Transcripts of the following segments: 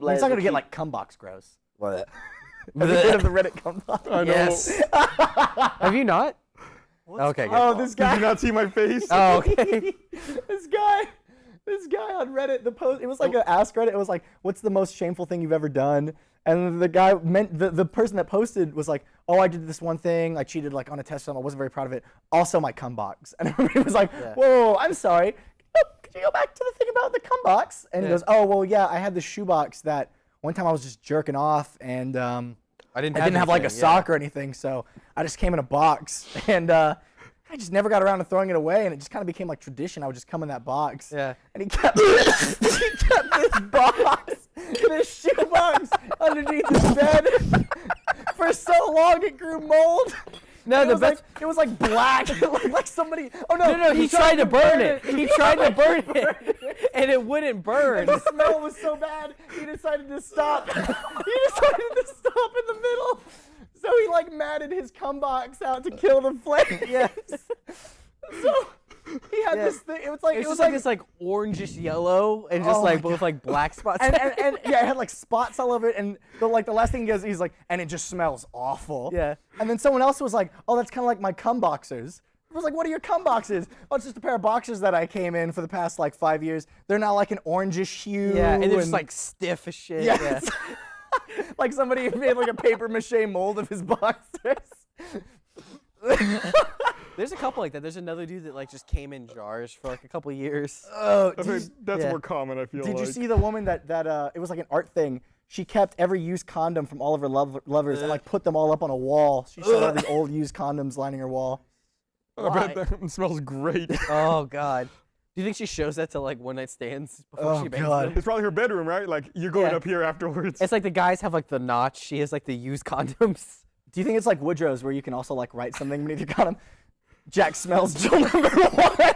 layers. It's not gonna get like cum box gross. What? Have you heard of the Reddit cum box? I know. Yes. Have you not? Okay, good. Oh, this Did guy. you not see my face? Oh, okay. This guy on Reddit, the post, it was like an Ask Reddit. It was like, what's the most shameful thing you've ever done? And the guy meant the person that posted was like, oh, I did this one thing, I cheated like on a test, I wasn't very proud of it. Also my cum box. And everybody was like, whoa, I'm sorry. Could you go back to the thing about the cum box? And he goes, oh, well, yeah, I had this shoebox that one time I was just jerking off and I didn't have like a sock or anything, so I just came in a box and I just never got around to throwing it away, and it just kind of became like tradition. I would just come in that box. Yeah. And he kept this box, this shoebox underneath his bed for so long it grew mold. No, it was like black. It looked like somebody. Oh no! No, he tried to burn it. He tried to burn it, and it wouldn't burn. The smell was so bad, he decided to stop. He decided to stop in the middle. So he like matted his cum box out to kill the flame. Yes. So he had this thing. It was like this like orangish yellow and just like both like black spots. and yeah, it had like spots all over it. And the last thing he goes, he's like, and it just smells awful. Yeah. And then someone else was like, oh, that's kind of like my cum boxers. I was like, what are your cum boxes? Oh, it's just a pair of boxers that I came in for the past like 5 years. They're now like an orangish hue. Yeah, and they're just like stiff as shit. Yeah. Like somebody made like a paper mache mold of his boxers. There's a couple like that. There's another dude that like just came in jars for like a couple years. Oh, That's more common, I feel like. Did you see the woman that it was like an art thing? She kept every used condom from all of her lovers and like put them all up on a wall. She showed all these old used condoms lining her wall. I bet that smells great. Oh God. Do you think she shows that to like one night stands before she bangs them? It's probably her bedroom, right? Like, you're going up here afterwards. It's like the guys have like the notch. She has like the used condoms. Do you think it's like Woodrow's where you can also like write something beneath your condom? Jack smells Jill number 1.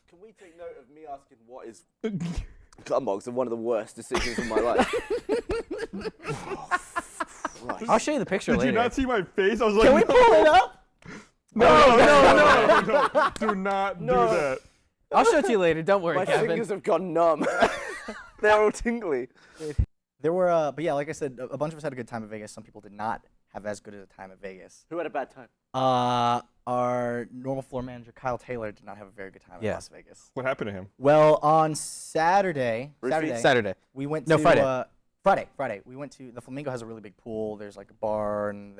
Can we take note of me asking what is cum box and one of the worst decisions of my life? I'll show you the picture later. Did you not see my face? I was like, Can we pull it up? No. Do not do that. I'll show it to you later. Don't worry, My Kevin. fingers have gone numb. They're all tingly. There were, but yeah, like I said, a bunch of us had a good time at Vegas. Some people did not have as good a time at Vegas. Who had a bad time? Our normal floor manager, Kyle Taylor, did not have a very good time at Las Vegas. What happened to him? Well, on Saturday, we went to Friday. We went to the Flamingo. Has a really big pool. There's like a bar, and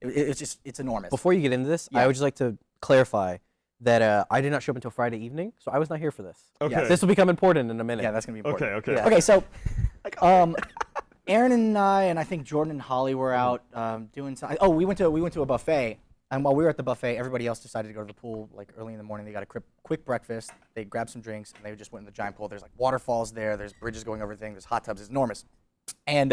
it's enormous. Before you get into this, I would just like to clarify that I did not show up until Friday evening, so I was not here for this. Okay. Yes. This will become important in a minute. Yeah, that's gonna be important. Okay. Yeah. Okay, so Aaron and I think Jordan and Holly were out doing something. Oh, we went to a buffet, and while we were at the buffet, everybody else decided to go to the pool like early in the morning. They got a quick breakfast. They grabbed some drinks, and they just went in the giant pool. There's like waterfalls there. There's bridges going over everything. There's hot tubs. It's enormous. And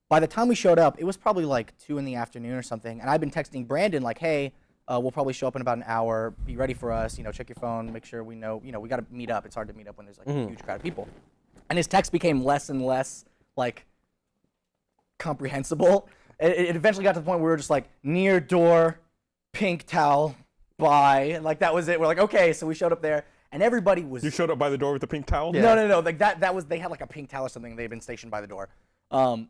by the time we showed up, it was probably like 2 in the afternoon or something. And I've been texting Brandon like, hey, we'll probably show up in about an hour. Be ready for us. Check your phone. Make sure we know. We got to meet up. It's hard to meet up when there's like a huge crowd of people. And his text became less and less like comprehensible. It eventually got to the point where we were just like, near door, pink towel, bye. And like that was it. We're like, okay. So we showed up there, and everybody was. You showed up by the door with the pink towel? Yeah. No. Like that was, they had like a pink towel or something. They'd been stationed by the door.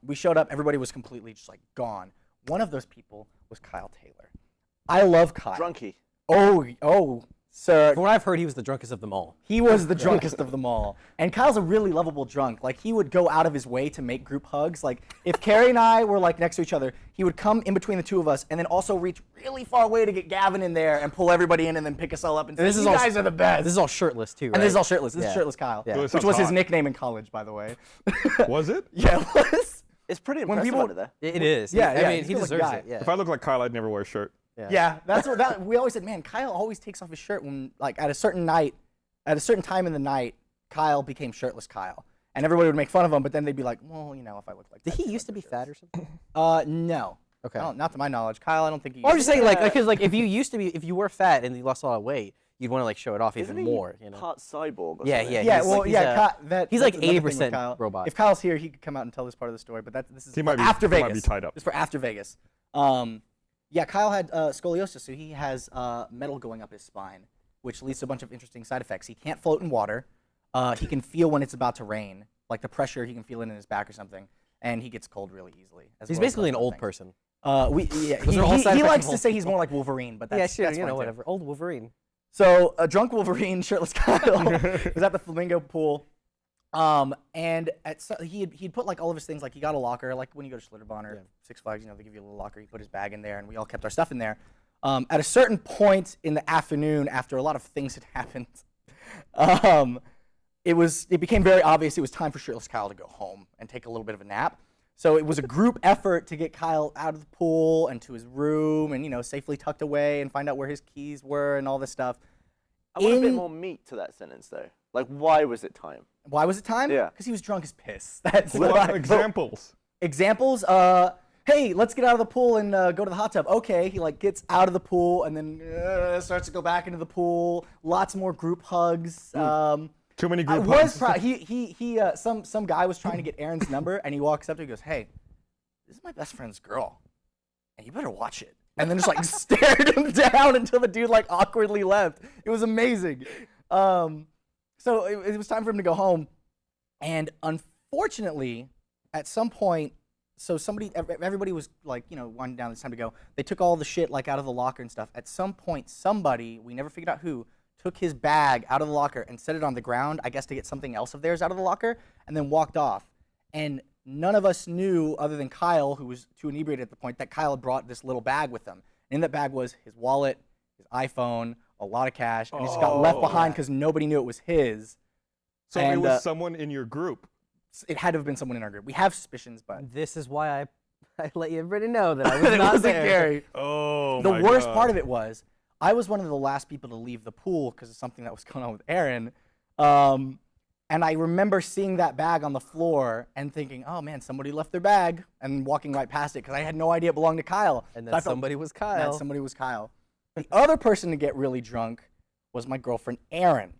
We showed up. Everybody was completely just like gone. One of those people was Kyle Taylor. I love Kyle. Drunky. Oh, sir. From what I've heard, he was the drunkest of them all. He was the drunkest of them all. And Kyle's a really lovable drunk. Like, he would go out of his way to make group hugs. Like, if Carrie and I were, like, next to each other, he would come in between the two of us and then also reach really far away to get Gavin in there and pull everybody in and then pick us all up and say, you guys are the best. This is all shirtless, too, right? And this is all shirtless. This is shirtless Kyle. Yeah. Which was his nickname in college, by the way. Was it? Yeah, it was. It's pretty impressive under there. It is. Yeah, I mean, he's he a good deserves guy. it. Yeah. If I look like Kyle, I'd never wear a shirt. Yeah, that's what we always said, man, Kyle always takes off his shirt when, like, at a certain time in the night, Kyle became shirtless Kyle. And everybody would make fun of him, but then they'd be like, well, if I look like that. Did he used to be fat or something? No. Okay. Not to my knowledge. Kyle, I don't think he Well, I'm just saying, like, because, like, if you were fat and you lost a lot of weight, you'd want to, like, show it off even more, Part cyborg or Yeah, something? yeah. He's like that's another thing with 80% Kyle. robot. If Kyle's here, he could come out and tell this part of the story, but this is He for might be- after he Vegas. might be tied up. It's for after Vegas. Yeah, Kyle had scoliosis, so he has metal going up his spine. which leads to a bunch of interesting side effects. He can't float in water. He can feel when it's about to rain, like the pressure. He can feel it in his back or something, and he gets cold really easily. He's basically an old person. He likes to say he's more like Wolverine, but that's, yeah, sure, that's you know, fine, too. whatever. Old Wolverine. So a drunk Wolverine, shirtless Kyle, was at the Flamingo pool, and he'd put like all of his things, like he got a locker, like when you go to Schlitterbahn or Six Flags, you know, they give you a little locker. He put his bag in there, and we all kept our stuff in there. At a certain point in the afternoon, after a lot of things had happened, it became very obvious it was time for shirtless Kyle to go home and take a little bit of a nap. So it was a group effort to get Kyle out of the pool and to his room and, you know, safely tucked away and find out where his keys were and all this stuff. I want a bit more meat to that sentence, though. Like, why was it time? Why was it time? Yeah. Because he was drunk as piss. That's What why. examples? Examples? Hey, let's get out of the pool and go to the hot tub. Okay, he like gets out of the pool and then starts to go back into the pool. Lots more group hugs. Too many I group was hugs. some guy was trying to get Aaron's number, and he walks up to him and goes, "Hey, this is my best friend's girl, and you better watch it." And then just like stared him down until the dude like awkwardly left. It was amazing. So it was time for him to go home, and unfortunately, at some point, so everybody was like, you know, winding down. It's time to go. They took all the shit like out of the locker and stuff. At some point, somebody, we never figured out who, took his bag out of the locker and set it on the ground, I guess to get something else of theirs out of the locker, and then walked off. And none of us knew, other than Kyle, who was too inebriated at the point, that Kyle had brought this little bag with him. And in that bag was his wallet, his iPhone, a lot of cash, and he just got left behind because nobody knew it was his. So it was someone in your group. It had to have been someone in our group. We have suspicions, but This is why I let everybody know that I was it not wasn't there. Gary. Oh, The my worst God. part of it was, I was one of the last people to leave the pool because of something that was going on with Aaron. And I remember seeing that bag on the floor and thinking, oh man, somebody left their bag, and walking right past it because I had no idea it belonged to Kyle. And So then I felt somebody was that Kyle. somebody was Kyle. The other person to get really drunk was my girlfriend, Erin.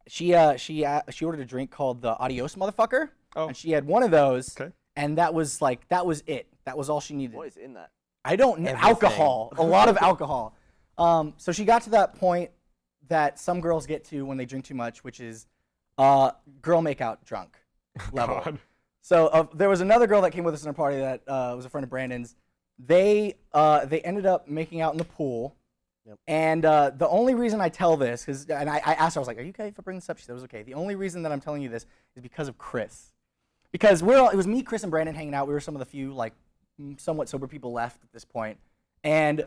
She ordered a drink called the Adios Motherfucker, and she had one of those, and that was it. That was all she needed. What is in that? I don't know. Everything. Alcohol. A lot of alcohol. So she got to that point that some girls get to when they drink too much, which is girl makeout drunk level. God. So there was another girl that came with us in a party that was a friend of Brandon's. They ended up making out in the pool. Yep. And the only reason I tell this, and I asked her, I was like, are you okay if I bring this up? She said it was okay. The only reason that I'm telling you this is because of Chris. Because it was me, Chris, and Brandon hanging out. We were some of the few, like, somewhat sober people left at this point. And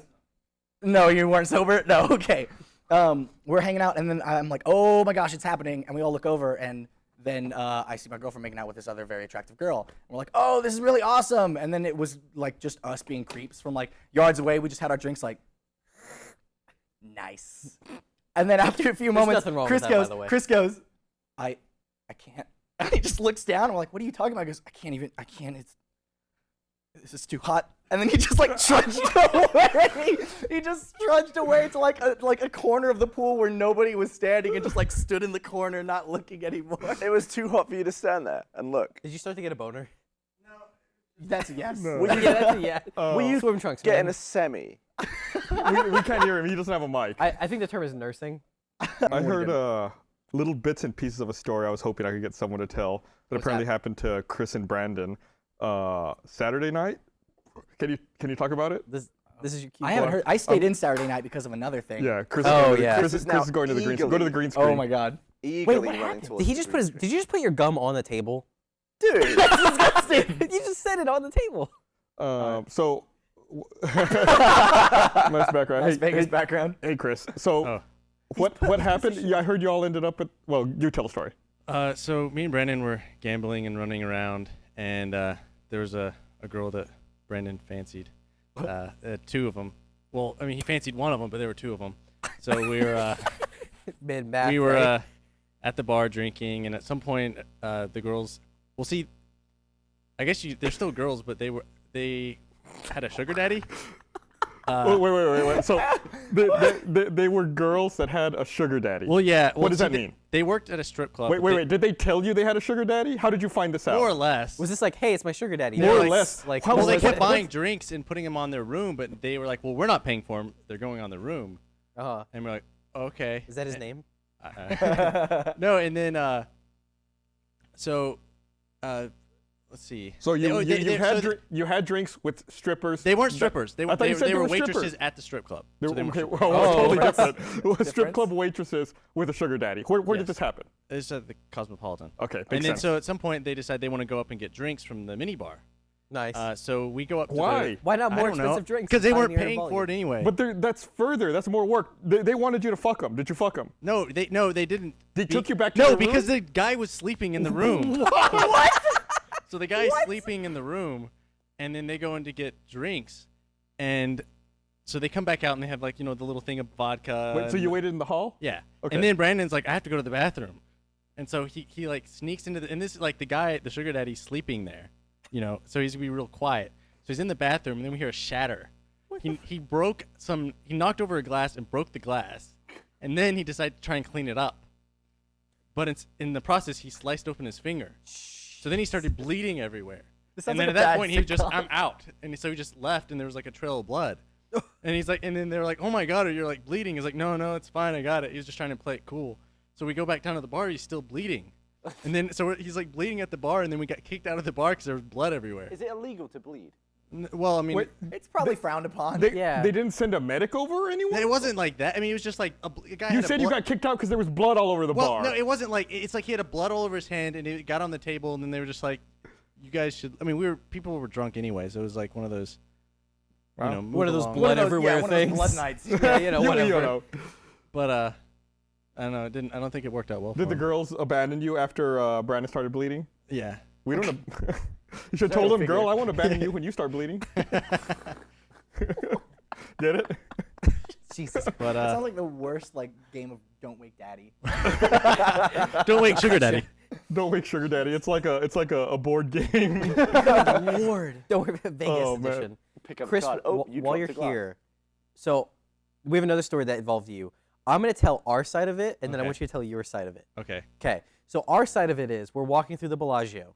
no, you weren't sober? No, okay. We're hanging out, and then I'm like, oh my gosh, it's happening. And we all look over, and then I see my girlfriend making out with this other very attractive girl. And we're like, oh, this is really awesome. And then it was like just us being creeps from like yards away. We just had our drinks like, nice. And then after a few moments, nothing wrong Chris with that, by goes, the way. Chris goes, I can't. And he just looks down, and we're like, what are you talking about? He goes, I can't, this is too hot. And then he just like trudged away. He just trudged away to like a corner of the pool where nobody was standing and just like stood in the corner not looking anymore. It was too hot for you to stand there and look. Did you start to get a boner? That's a yes. No. Were you, Yeah, that's a yeah. were you Swim trunks, getting man. a semi? we can't hear him. He doesn't have a mic. I think the term is nursing. I heard little bits and pieces of a story I was hoping I could get someone to tell that apparently happened to Chris and Brandon Saturday night. Can you talk about it? This is your cue. I haven't heard. I stayed in Saturday night because of another thing. Yeah, Chris. Oh, is yeah. Chris Chris is is going to the green. Go to eagerly- the green screen. Oh my god. Eagerly what running happened? towards Did he the just green put Did you just put your gum on the table? screen. Dude. You just said it on the table. So. Nice background. Las Vegas background. Hey, Chris. So, what happened? Yeah, I heard you all ended up at. Well, you tell the story. So me and Brandon were gambling and running around, and there was a girl that Brandon fancied. Two of them. Well, I mean, he fancied one of them, but there were two of them. So we were Mid-math. we were right? at the bar drinking, and at some point, the girls. Well, see, I guess they're still girls, but they had a sugar daddy. Wait. So, they were girls that had a sugar daddy. Well, yeah. What does that they, mean? They worked at a strip club. but Wait. Did they tell you they had a sugar daddy? How did you find this out? More or less. Was this like, hey, it's my sugar daddy? More or Like- less. Like, How Well, they was kept it? buying drinks and putting them on their room, but they were like, well, we're not paying for them. They're going on the room. Uh-huh. And we're like, okay. Is that his name? No, and then let's see. So They- you had drinks with strippers. They weren't strippers. They I thought you said they they were were waitresses strippers. at the strip club. They So they were, weren't okay, strippers. well, totally that's different. Strip club waitresses with a sugar daddy. Where did Yes. this happen? It's at the Cosmopolitan. Okay, makes And then sense. so at some point they decide they want to go up and get drinks from the mini bar. Nice. So we go up to Why? Why not more I don't know. expensive drinks? Because they weren't Pioneer paying volume. for it anyway. But that's further. That's more work. They wanted you to fuck them. Did you fuck them? No, they didn't. They took you back to No, your because room? the guy was sleeping in the room. What? So the guy's sleeping in the room, and then they go in to get drinks, and so they come back out and they have like the little thing of vodka. Wait, so and- you waited in the hall? Yeah. Okay. And then Brandon's like, I have to go to the bathroom, and so he like sneaks into the and this is like the guy, the sugar daddy, sleeping there, so he's gonna be real quiet. So he's in the bathroom, and then we hear a shatter. He knocked over a glass and broke the glass, and then he decided to try and clean it up. But in the process, he sliced open his finger. So then he started bleeding everywhere. This sounds And then like at a that bad point, he was just, sitcom. I'm out. And so he just left, and there was like a trail of blood. And he's like, and then they're like, oh my God, you're like bleeding. He's like, no, it's fine, I got it. He was just trying to play it cool. So we go back down to the bar, he's still bleeding. And then so he's like bleeding at the bar, and then we got kicked out of the bar because there was blood everywhere. Is it illegal to bleed? Well, I mean, Wait, It's probably frowned upon. they Yeah. didn't send a medic over or anyone? it wasn't like that. I mean, it was just like a guy. You had a said you blood- got kicked out because there was blood all over the Well, bar. no, it wasn't like it's like he had a blood all over his hand, and it got on the table, and then they were just like, "You guys should." I mean, people were drunk anyway, so it was like one of those, Wow. move One of those along. blood One of those- everywhere yeah, one of those things. blood nights. Yeah, whatever. know. But I don't know. It didn't. I don't think it worked out well. Did for the him. girls abandon you after Brandon started bleeding? Yeah. We don't. You should have told them, "Girl, I won't abandon you when you start bleeding." Get it? Jesus. But That sounds like the worst game of Don't Wake Daddy. don't wake sugar daddy. Don't wake sugar daddy. It's like a board game. Lord. Don't worry about Vegas Oh, man. edition. Pick up Chris, the card. Oh, you while dropped you're the glass. here, so we have another story that involved you. I'm going to tell our side of it, and then I Okay. want you to tell your side of it. Okay. Okay. So our side of it is we're walking through the Bellagio,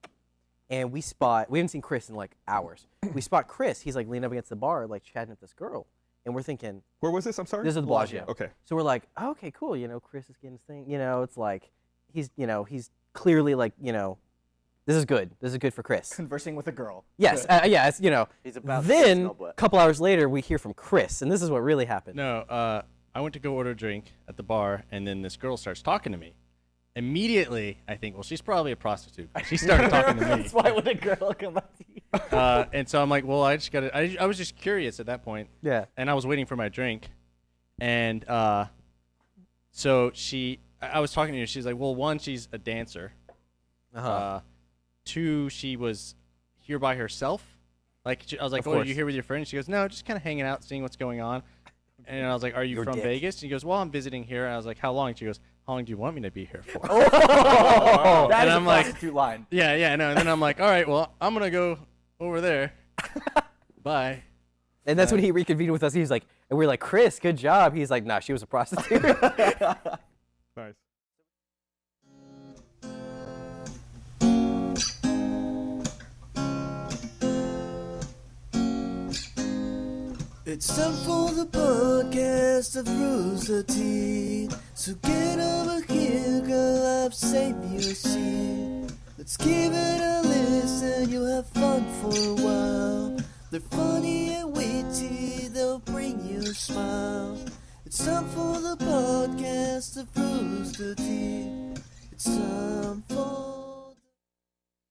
and we haven't seen Chris in like hours. We spot Chris. He's like leaning up against the bar, like chatting with this girl, and we're thinking, Where was this? I'm sorry. this is the Bellagio. Okay. So we're like, oh, okay, cool. Chris is getting his thing. It's like he's clearly like, this is good. This is good for Chris. Conversing with a girl. Yes, Good. yeah, it's, He's about to Then smell wet. a couple hours later, we hear from Chris, and this is what really happened. No. I went to go order a drink at the bar, and then this girl starts talking to me. Immediately, I think, well, she's probably a prostitute. She started talking to me. That's why would a girl come up to you? And so I'm like, well, I just got to. I was just curious at that point. Yeah. And I was waiting for my drink, and so I was talking to her. She's like, well, one, she's a dancer. Uh-huh. Two, she was here by herself. Like, I was like, Of oh, are course. you here with your friend? She goes, no, just kind of hanging out, seeing what's going on. And I was like, are you Your from dick. Vegas? She goes, well, I'm visiting here. And I was like, how long? She goes, how long do you want me to be here for? Oh, that And is I'm a like- prostitute line. Yeah, no. And then I'm like, all right, well, I'm going to go over there. Bye. And that's when he reconvened with us. He was like, and we are like, Chris, good job. He's like, nah, she was a prostitute. Nice. It's time for the podcast of Rooster Teeth. So get over here, girl, I've saved you a seat. Let's give it a listen, you'll have fun for a while. They're funny and witty, they'll bring you a smile. It's time for the podcast of Rooster Teeth. It's time